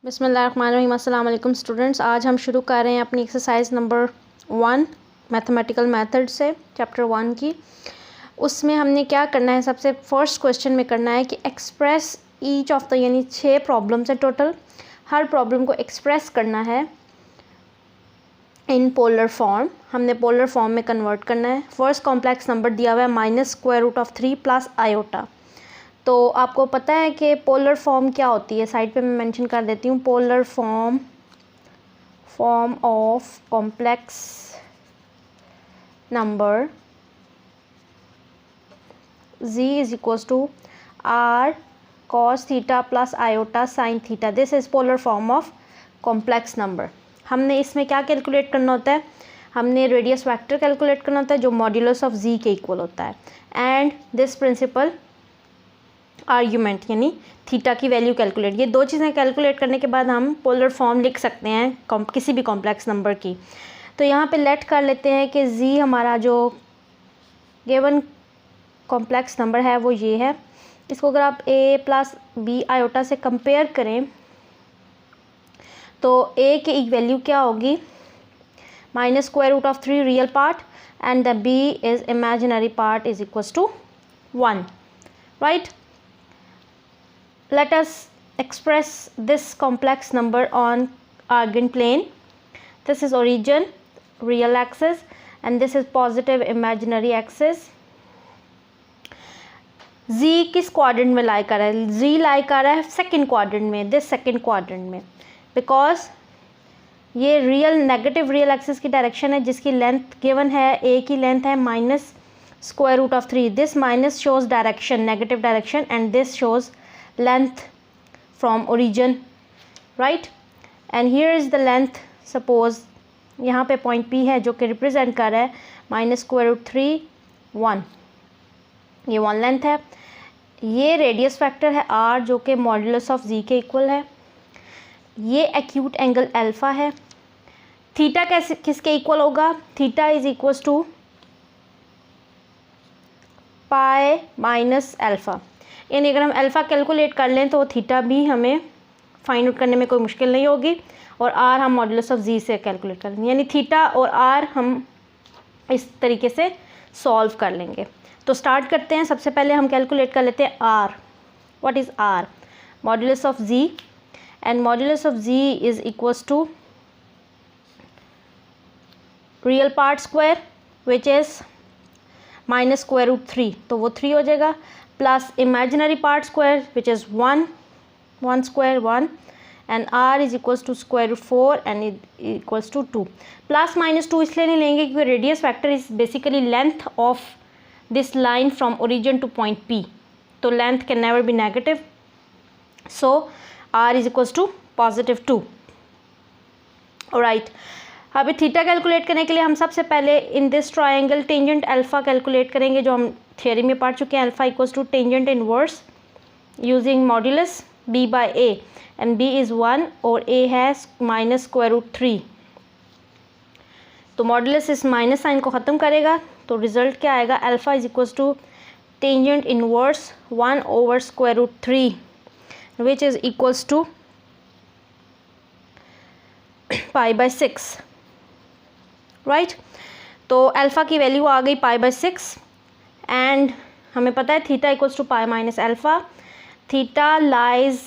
बिस्मिल्लाहिर्रहमानिर्रहीम। अस्सलाम वालेकुम स्टूडेंट्स। आज हम शुरू कर रहे हैं अपनी एक्सरसाइज नंबर 1 मैथमेटिकल मेथड से चैप्टर 1 की। उसमें हमने क्या करना है, सबसे फर्स्ट क्वेश्चन में करना है कि एक्सप्रेस ईच ऑफ द, यानी 6 प्रॉब्लम्स है टोटल। हर प्रॉब्लम को एक्सप्रेस करना है इन पोलर फॉर्म। हमने पोलर फॉर्म में कन्वर्ट करना है। फर्स्ट कॉम्प्लेक्स नंबर दिया हुआ है -√3 प्लस आयोटा। तो आपको पता है कि पोलर फॉर्म क्या होती है, साइड पे मैं मेंशन कर देती हूँ। Polar form of complex number z is equals to r cos theta plus iota sine theta. This is polar form of complex number. हमने इसमें क्या कैलकुलेट करना होता है, हमने रेडियस वेक्टर कैलकुलेट करना होता है जो मॉड्यूलस ऑफ z के इक्वल होता है। एंड दिस प्रिंसिपल आर्ग्यूमेंट यानी थीटा की वैल्यू कैलकुलेट। ये दो चीज़ें कैलकुलेट करने के बाद हम पोलर फॉर्म लिख सकते हैं किसी भी कॉम्प्लेक्स नंबर की। तो यहाँ पे लेट कर लेते हैं कि z हमारा जो गिवन कॉम्प्लेक्स नंबर है वो ये है। इसको अगर आप a प्लस बी आयोटा से कंपेयर करें तो a की वैल्यू क्या होगी, -√3 real part and the b is imaginary part is equals to 1, right. Let us express this complex number on Argand plane. This is origin, real axis, and this is positive imaginary axis. Z किस quadrant में लाई कर रहा है, Z लाई कर रहा है second quadrant में, this second quadrant में, बिकॉज ये रियल नेगेटिव रियल एक्सिस की डायरेक्शन है जिसकी लेंथ गिवन है, A की लेंथ है -√3। This minus shows direction, negative direction, and this shows length from origin, right? and here is the length, suppose यहाँ पे पॉइंट P है जो कि रिप्रेजेंट कर रहा है -√3 1, ये 1 लेंथ है। ये रेडियस फैक्टर है R जो कि मॉड्यूलस ऑफ Z के इक्वल है। ये एक्यूट एंगल अल्फ़ा है। थीटा कैसे किसके इक्वल होगा, theta is equals to pi minus alpha. यानी अगर हम अल्फ़ा कैलकुलेट कर लें तो थीटा भी हमें फाइंड आउट करने में कोई मुश्किल नहीं होगी, और आर हम मॉड्यूलस ऑफ जी से कैलकुलेट कर लेंगे, यानी थीटा और आर हम इस तरीके से सॉल्व कर लेंगे। तो स्टार्ट करते हैं। सबसे पहले हम कैलकुलेट कर लेते हैं r. What is r, modulus of z, and modulus of z is equals to real part square which is -√3, तो वो 3 हो जाएगा, plus imaginary part square which is 1 square 1, and r is equals to √4 and equals to 2। Plus minus 2 इसलिए नहीं लेंगे क्योंकि radius factor is basically length of this line from origin to point P, तो length can never be negative, so r is equals to +2। Alright, अभी theta calculate करने के लिए हम सबसे पहले in this triangle tangent alpha calculate करेंगे जो हम थियोरी में पढ़ चुके हैं। Alpha equals to tangent inverse using modulus b/a, and b is 1 और a है -√3। तो मॉड्यूलस इस माइनस साइन को ख़त्म करेगा, तो रिज़ल्ट क्या आएगा, alpha is equals to tangent inverse 1/√3 which is equals to π/6, right. तो अल्फ़ा की वैल्यू आ गई π/6, एंड हमें पता है theta equals to pi minus alpha. Theta lies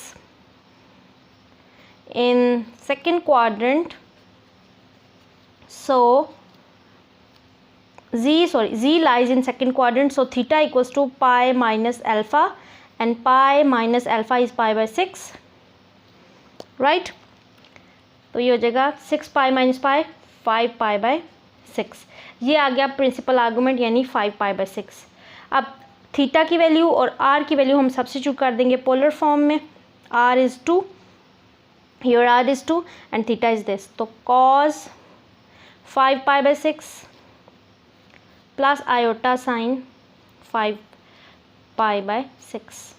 in second quadrant, so z lies in second quadrant, so theta equals to pi minus alpha, and pi minus alpha is π/6, right. तो ये हो जाएगा 6 pi minus pi 5 π/6। ये आ गया principal argument यानी 5 π/6। अब theta की value और आर की वैल्यू हम सब्स्टिट्यूट कर देंगे पोलर फॉर्म में। R is 2, here r is 2 and theta is this, तो cos 5 π/6 प्लस आयोटा साइन 5 π/6।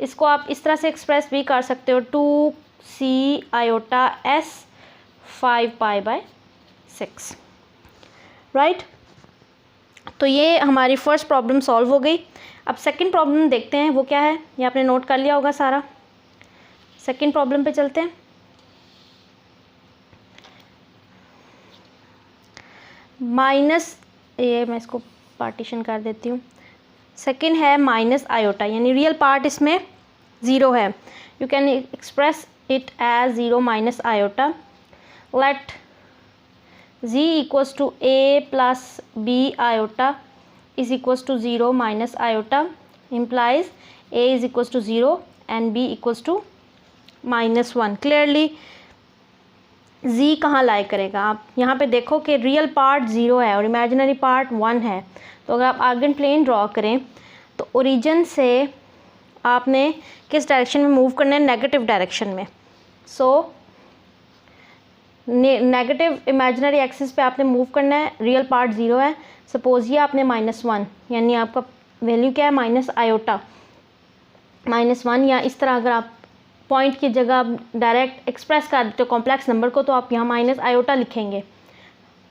इसको आप इस तरह से एक्सप्रेस भी कर सकते हो, 2c आयोटा s 5 π/6, राइट। तो ये हमारी फर्स्ट प्रॉब्लम सॉल्व हो गई। अब सेकंड प्रॉब्लम देखते हैं वो क्या है, ये आपने नोट कर लिया होगा सारा। सेकेंड प्रॉब्लम पे चलते हैं। माइनस, ये मैं इसको पार्टीशन कर देती हूँ। सेकेंड है माइनस आयोटा, यानी रियल पार्ट इसमें ज़ीरो है। You can express it as zero minus iota. Let z equals to a plus b iota is equals to zero minus iota implies a is equals to zero and b equals to -1। Clearly z कहाँ लाई करेगा? आप यहाँ पे देखो कि real part zero है और imaginary part 1 है। तो अगर आप आर्गन प्लेन ड्रॉ करें तो ओरिजिन से आपने किस डायरेक्शन में मूव करना है? नेगेटिव डायरेक्शन में। सो नेगेटिव इमेजिनरी एक्सिस पे आपने मूव करना है। रियल पार्ट ज़ीरो है। सपोज ये आपने -1, यानी आपका वैल्यू क्या है? माइनस आयोटा, -1, या इस तरह अगर आप पॉइंट की जगह डायरेक्ट एक्सप्रेस कर देते हो कॉम्प्लेक्स नंबर को, तो आप यहाँ माइनस आयोटा लिखेंगे।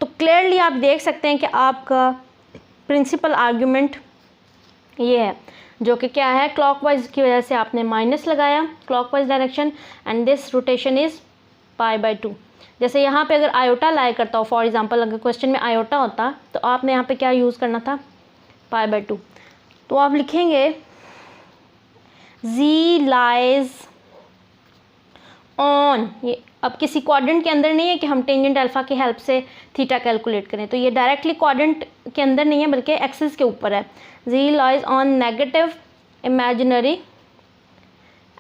तो क्लियरली आप देख सकते हैं कि आपका प्रिंसिपल आर्ग्यूमेंट ये है, जो कि क्या है? क्लॉकवाइज की वजह से आपने माइनस लगाया, clockwise direction, and this rotation is π/2। जैसे यहाँ पे अगर आयोटा लाई करता हो, फॉर एग्जांपल अगर क्वेश्चन में आयोटा होता तो आपने यहाँ पे क्या यूज़ करना था? π/2। तो आप लिखेंगे z लाइज ऑन, ये अब किसी क्वाड्रेंट के अंदर नहीं है कि हम टेंजेंट अल्फा की हेल्प से थीटा कैलकुलेट करें। तो ये डायरेक्टली क्वाड्रेंट के अंदर नहीं है बल्कि एक्सिस के ऊपर है। z lies on negative imaginary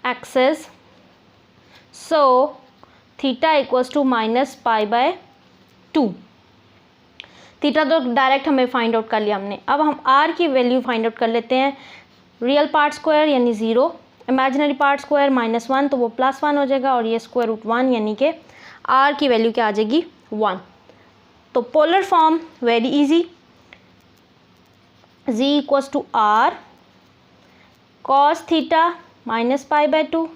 axis, so theta equals to -π/2। Theta तो डायरेक्ट हमें फाइंड आउट कर लिया हमने। अब हम r की वैल्यू फाइंड आउट कर लेते हैं। रियल पार्ट स्क्वायर यानी 0, इमेजिनरी पार्ट स्क्वायर -1, तो वो +1 हो जाएगा, और ये √1 यानी कि r की वैल्यू क्या आ जाएगी? 1। तो polar form very easy, z equals to r cos theta -π/2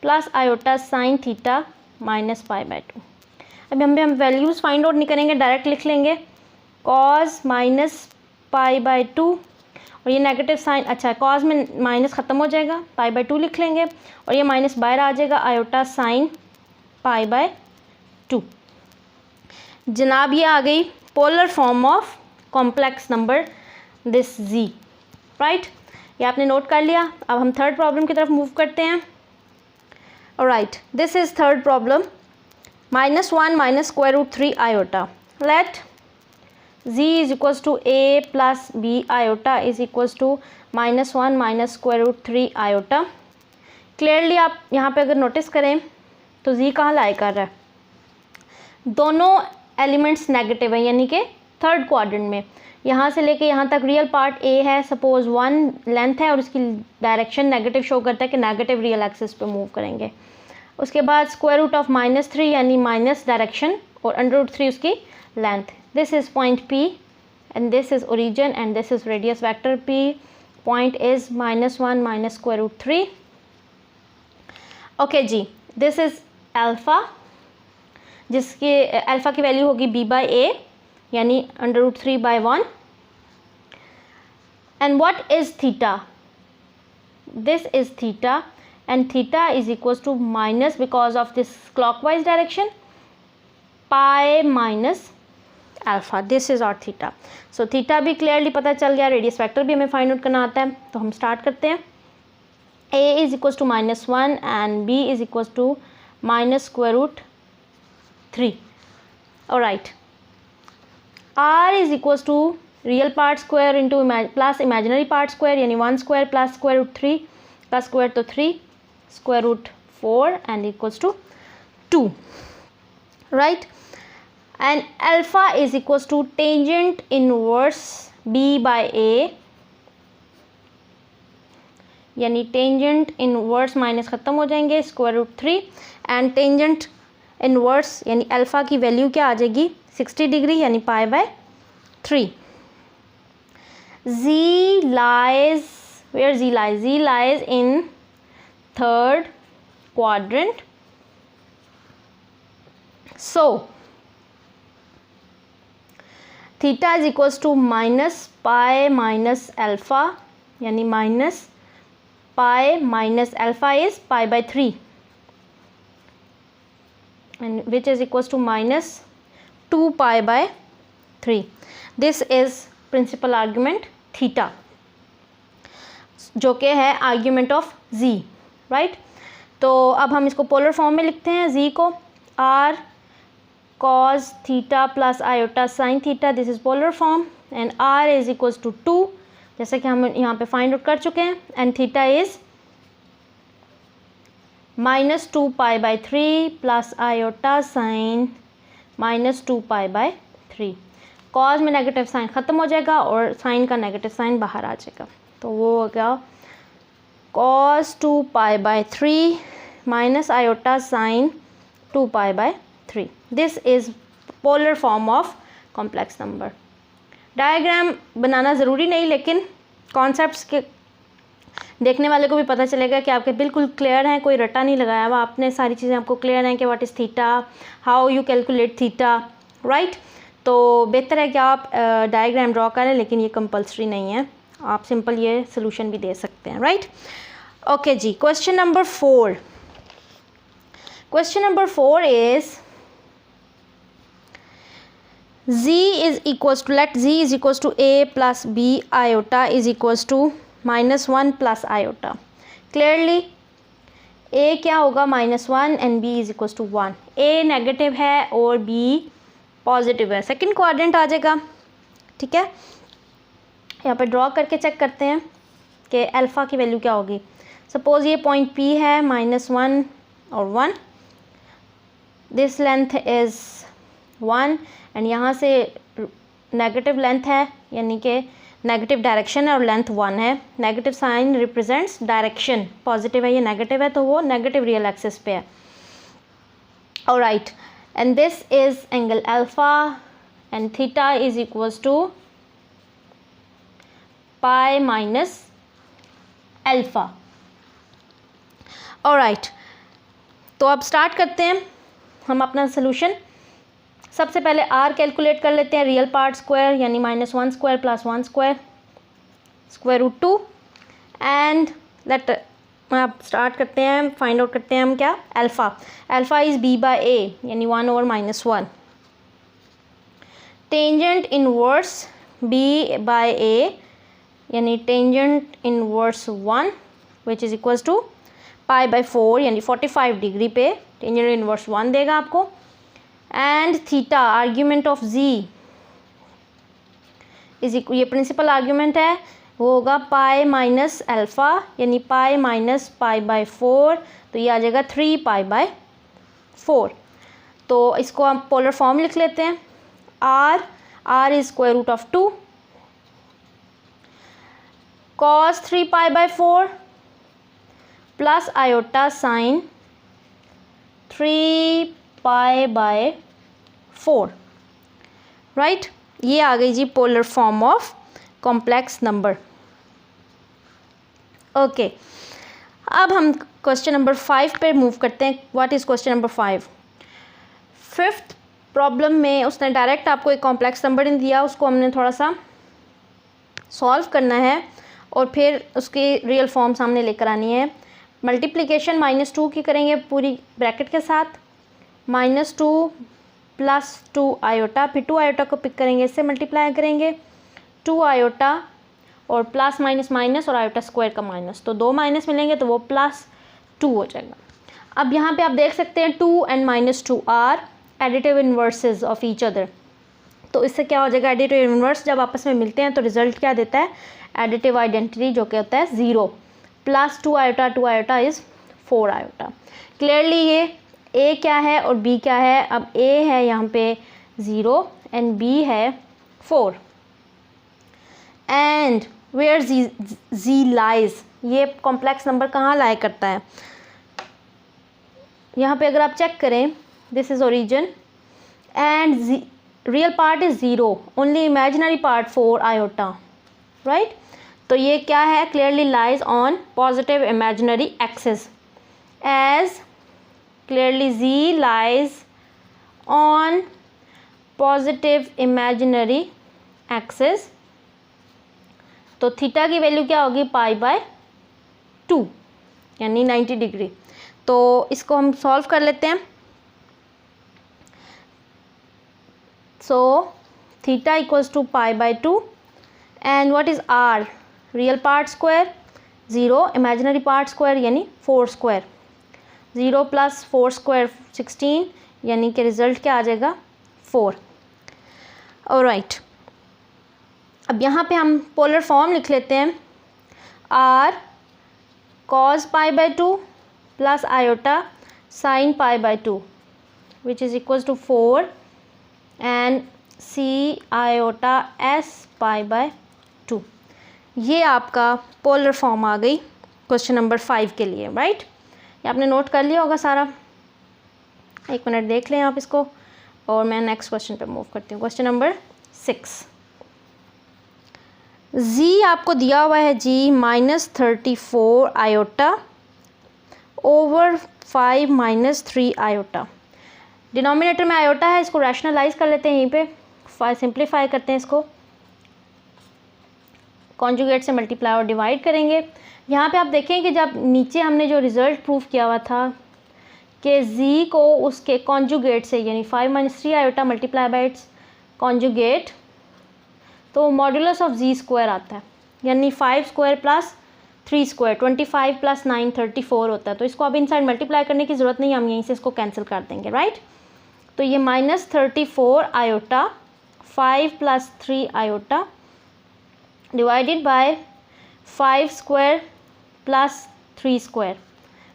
plus iota sine theta -π/2। अभी हम वैल्यूज़ फाइंड आउट नहीं करेंगे, डायरेक्ट लिख लेंगे cos -π/2, और ये नेगेटिव साइन, अच्छा cos में माइनस ख़त्म हो जाएगा, π/2 लिख लेंगे, और ये माइनस बाहर आ जाएगा, आयोटा साइन π/2। जनाब ये आ गई polar form of complex number this z, right? ये आपने नोट कर लिया। अब हम थर्ड प्रॉब्लम की तरफ मूव करते हैं। Alright, this is third problem. -1 minus √3 iota. Let z is equals to a plus b iota is equals to -1 minus √3 iota. Clearly आप यहाँ पे अगर नोटिस करें तो z कहाँ लाई कर रहा है? दोनों एलिमेंट्स नेगेटिव हैं, यानी कि थर्ड क्वाड्रेंट में। यहाँ से लेके यहाँ तक रियल पार्ट a है, सपोज 1 लेंथ है और उसकी डायरेक्शन नेगेटिव शो करता है कि नेगेटिव रियल एक्सिस पे मूव करेंगे। उसके बाद स्क्वायर रूट ऑफ -3 यानी माइनस डायरेक्शन, और √3 उसकी लेंथ। This is point P and this is origin and this is radius vector P। Point is -1 minus √3। Okay जी, दिस इज़ अल्फ़ा, जिसकी अल्फ़ा की वैल्यू होगी b/a यानी √3/1। And what is theta? This is theta, and theta is equals to minus, because of this clockwise direction, pi minus alpha. This is our theta. So theta भी clearly पता चल गया, radius vector भी हमें find out करना आता है। तो हम स्टार्ट करते हैं। a is equals to -1 and b is equals to -√3. Alright, r is equals to real part square into plus imaginary part square, यानी 1 square plus √3 plus square तो 3 √4 and equals to 2, right? And alpha is equals to tangent inverse b/a, यानी tangent inverse minus ख़त्म हो जाएंगे, √3, and tangent inverse यानी alpha की value क्या आ जाएगी? 60 डिग्री यानी π/3। z lies, where z lies? z lies in third quadrant. So theta is equals to -π minus alpha, यानी pi minus alpha is pi by 3 and which is equals to minus 2 pi by 3. This is principal argument theta जो कि है argument of z, right. तो अब हम इसको polar form में लिखते हैं z को r cos theta plus iota sine theta, this is polar form, and r is equals to 2 जैसे कि हम यहाँ पे फाइंड आउट कर चुके हैं, and theta is minus 2 pi by 3 plus iota sign minus 2 pi by 3. Cause में negative sign ख़त्म हो जाएगा और साइन का नेगेटिव साइन बाहर आ जाएगा, तो वो हो गया cos 2 pi by 3 minus iota sine 2 pi by 3. This is polar form of complex number. Diagram बनाना ज़रूरी नहीं, लेकिन कॉन्सेप्ट्स के देखने वाले को भी पता चलेगा कि आपके बिल्कुल क्लियर हैं, कोई रट्टा नहीं लगाया हुआ, आपने सारी चीज़ें आपको क्लियर हैं कि what is theta, how you calculate theta, right. तो बेहतर है कि आप डायग्राम ड्रॉ करें, लेकिन ये कंपलसरी नहीं है, आप सिंपल ये सोल्यूशन भी दे सकते हैं, राइट. ओके जी, question number 4. Question number 4 is z is equals to, let z is equals to a plus b iota is equals to minus 1 plus iota. Clearly a क्या होगा -1 and b is equals to 1. a negative है और b positive है, second quadrant आ जाएगा, ठीक है. यहाँ पे ड्रॉ करके चेक करते हैं कि अल्फ़ा की वैल्यू क्या होगी. सपोज़ ये पॉइंट p है, -1 और 1, दिस लेंथ इज़ 1 एंड यहाँ से नेगेटिव लेंथ है, यानी कि नेगेटिव डायरेक्शन है और लेंथ 1 है. Negative sign represents direction, positive है, ये नेगेटिव है, तो वो नेगेटिव रियल एक्सिस पे है. Alright, and this is angle alpha and theta is equals to pi minus alpha. Alright, तो अब स्टार्ट करते हैं हम अपना सोल्यूशन. सबसे पहले r कैलकुलेट कर लेते हैं, रियल पार्ट स्क्वायर यानी -1 square plus 1 square square root 2, and let आप स्टार्ट करते हैं, फाइंड आउट करते हैं हम क्या, alpha. Alpha is b by a यानी 1 over -1. Tangent inverse b by a यानी tangent inverse 1 which is equals to pi by 4 यानी 45 डिग्री पे टेंजेंट इनवर्स 1 देगा आपको. And theta argument of z is, ये प्रिंसिपल आर्ग्यूमेंट है, वो होगा पाई माइनस अल्फ़ा यानी पाई माइनस पाई बाई 4, तो ये आ जाएगा 3 पाई बाई 4. तो इसको हम पोलर फॉर्म लिख लेते हैं. r is square root of 2 cos 3 pi by 4 plus iota sine 3 pi by 4, right. ये आ गई जी polar form of complex number. Okay, अब हम क्वेश्चन नंबर 5 पे मूव करते हैं. What is question number 5? Fifth problem में उसने डायरेक्ट आपको एक कॉम्प्लेक्स नंबर नहीं दिया, उसको हमने थोड़ा सा सॉल्व करना है और फिर उसकी रियल फॉर्म सामने लेकर आनी है. मल्टीप्लिकेशन -2 की करेंगे पूरी ब्रैकेट के साथ, -2 प्लस 2 आयोटा, फिर 2 आयोटा को पिक करेंगे, इससे मल्टीप्लाई करेंगे 2 आयोटा और प्लस माइनस माइनस और आयोटा स्क्वायर का माइनस, तो 2 माइनस मिलेंगे तो वो +2 हो जाएगा. अब यहाँ पे आप देख सकते हैं 2 and -2 are additive inverses of each other. तो इससे क्या हो जाएगा, एडिटिव इन्वर्स जब आपस में मिलते हैं तो रिजल्ट क्या देता है, एडिटिव आइडेंटिटी, जो कि होता है 0. Plus 2 iota is 4 iota. Clearly ये a क्या है और b क्या है. अब a है यहाँ पे 0 एंड b है 4. एंड वेयर z लाइज, ये कॉम्प्लेक्स नंबर कहाँ लाई करता है. यहाँ पे अगर आप चेक करें, this is origin and real part is 0, only imaginary part 4 iota, right. तो ये क्या है, clearly lies on positive imaginary axis, as clearly z lies on positive imaginary axis. तो थीटा की वैल्यू क्या होगी, पाई बाय 2 यानी 90 डिग्री। तो इसको हम सॉल्व कर लेते हैं। So theta equals to pi by 2 and what is r? Real part square, 0 imaginary part square यानी 4 स्क्वायर। 0 प्लस 4 स्क्वायर 16 यानी कि रिज़ल्ट क्या आ जाएगा? 4। ऑलराइट, अब यहाँ पे हम पोलर फॉर्म लिख लेते हैं। R cos pi by 2 plus iota sine pi by 2 which is equals to 4 and c iota s pi by 2। ये आपका पोलर फॉर्म आ गई क्वेश्चन नंबर 5 के लिए, राइट? ये आपने नोट कर लिया होगा सारा। एक मिनट देख लें आप इसको और मैं नेक्स्ट क्वेश्चन पे मूव करती हूँ। Question number 6। जी आपको दिया हुआ है जी -34 आयोटा ओवर 5 -3 आयोटा। डिनोमिनेटर में आयोटा है, इसको रैशनलाइज कर लेते हैं, यहीं पे सिंप्लीफाई करते हैं इसको, कॉन्जुगेट से मल्टीप्लाई और डिवाइड करेंगे। यहाँ पे आप देखें कि जब नीचे हमने जो रिज़ल्ट प्रूफ किया हुआ था कि z को उसके कॉन्जुगेट से यानी 5 -3 iota multiply by it's conjugate, तो मॉड्यूलस ऑफ z स्क्वायर आता है यानी 5 स्क्वायर प्लस 3 स्क्वायर 25 प्लस 9 34 होता है। तो इसको अब इनसाइड मल्टीप्लाई करने की ज़रूरत नहीं, हम यहीं से इसको कैंसिल कर देंगे, राइट? तो ये -34 iota 5 plus 3 iota divided by 5 square plus 3 square,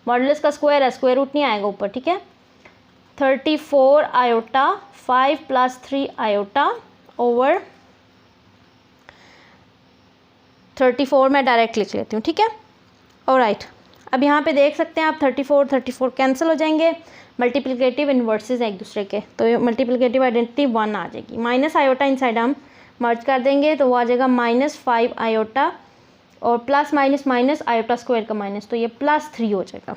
modulus का स्क्वायर है, स्क्वायर रूट नहीं आएगा ऊपर, ठीक है? 34 आयोटा 5 प्लस 3 आयोटा ओवर 34 मैं डायरेक्ट लिख लेती हूँ, ठीक है? ऑलराइट, अब यहाँ पे देख सकते हैं आप 34 कैंसिल हो जाएंगे, मल्टीप्लिकेटिव इन्वर्सेस एक दूसरे के, तो मल्टीप्लिकेटिव आइडेंटिटी 1 आ जाएगी। माइनस आयोटा इनसाइड हम मर्ज कर देंगे तो वो आ जाएगा -5 आयोटा और plus minus minus iota square का माइनस, तो ये +3 हो जाएगा।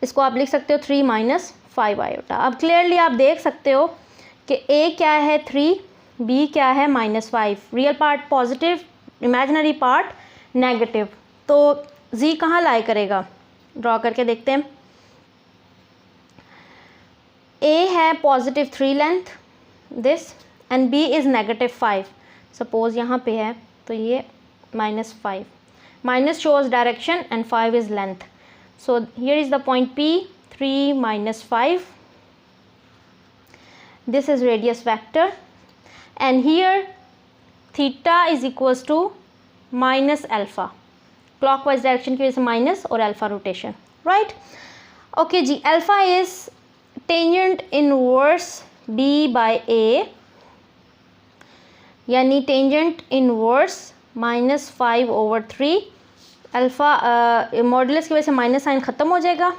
इसको आप लिख सकते हो 3 - 5 आयोटा। अब क्लियरली आप देख सकते हो कि a क्या है 3, b क्या है -5, real part positive, imaginary part negative. तो z कहाँ लाई करेगा? ड्रॉ करके देखते हैं। a है +3 length this and b is -5, suppose यहाँ पे है तो ये -5, minus shows direction and 5 is length, so here is the point p, 3 - 5, this is radius vector and here theta is equals to -alpha, clockwise direction की वजह से minus और alpha rotation, right? Okay जी, alpha is tangent inverse b by a यानी tangent inverse -5/3। Alpha modulus की वजह से minus sine ख़त्म हो जाएगा।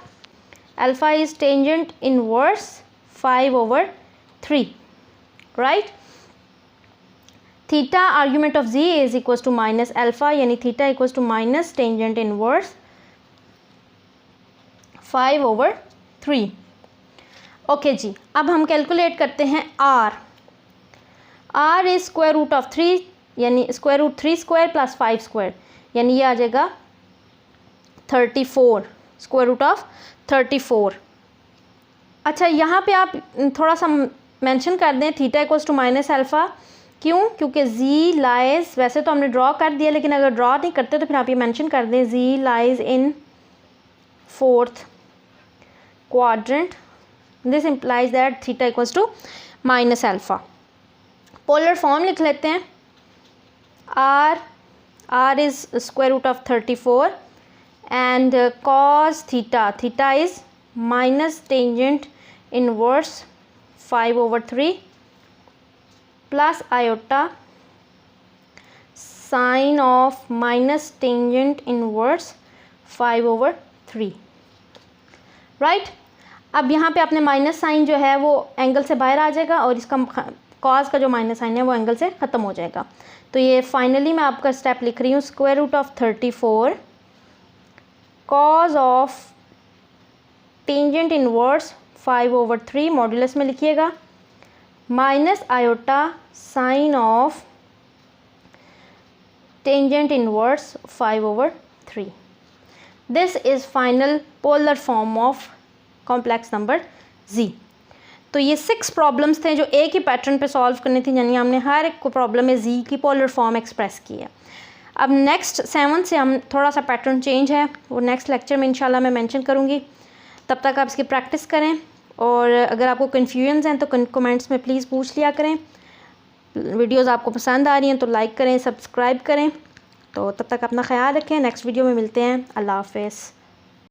Alpha is tangent inverse 5/3, right? Theta argument of z is equals to -alpha यानी theta equals to minus tangent inverse 5/3। Okay जी, अब हम कैलकुलेट करते हैं r is square root of 3 यानी square root 3 square plus 5 square यानी ये आ जाएगा 34, स्क्वायर रूट ऑफ 34। अच्छा, यहाँ पे आप थोड़ा सा मेंशन कर दें थीटा इक्वल्स टू -alpha, क्यों? क्योंकि z लाइज, वैसे तो हमने ड्रॉ कर दिया लेकिन अगर ड्रॉ नहीं करते तो फिर आप ये मेंशन कर दें z lies in 4th quadrant, this implies that theta equals to -alpha। Polar form लिख लेते हैं। r is square root of 34 and cos theta is minus tangent inverse 5/3 plus iota sine of minus tangent inverse 5/3, right? अब यहाँ पे अपने minus sign जो है वो एंगल से बाहर आ जाएगा और इसका कॉज का जो माइनस साइन है वो एंगल से ख़त्म हो जाएगा। तो ये फाइनली मैं आपका स्टेप लिख रही हूँ, square root of 34 cos of tangent inverse 5/3 modulus में लिखिएगा minus iota sine of tangent inverse 5/3, this is final polar form of complex number z। तो ये 6 प्रॉब्लम्स थे जो एक ही पैटर्न पे सॉल्व करनी थी, यानी हमने हर एक को प्रॉब्लम में z की पोलर फॉर्म एक्सप्रेस की है। अब नेक्स्ट 7 से हम थोड़ा सा पैटर्न चेंज है, वो नेक्स्ट लेक्चर में इंशाल्लाह मैं मेंशन करूँगी। तब तक आप इसकी प्रैक्टिस करें, और अगर आपको कन्फ्यूजन्स हैं तो कमेंट्स में प्लीज़ पूछ लिया करें। वीडियोज़ आपको पसंद आ रही हैं तो लाइक करें, सब्सक्राइब करें। तो तब तक अपना ख्याल रखें, नेक्स्ट वीडियो में मिलते हैं। अल्लाह हाफ़िज़।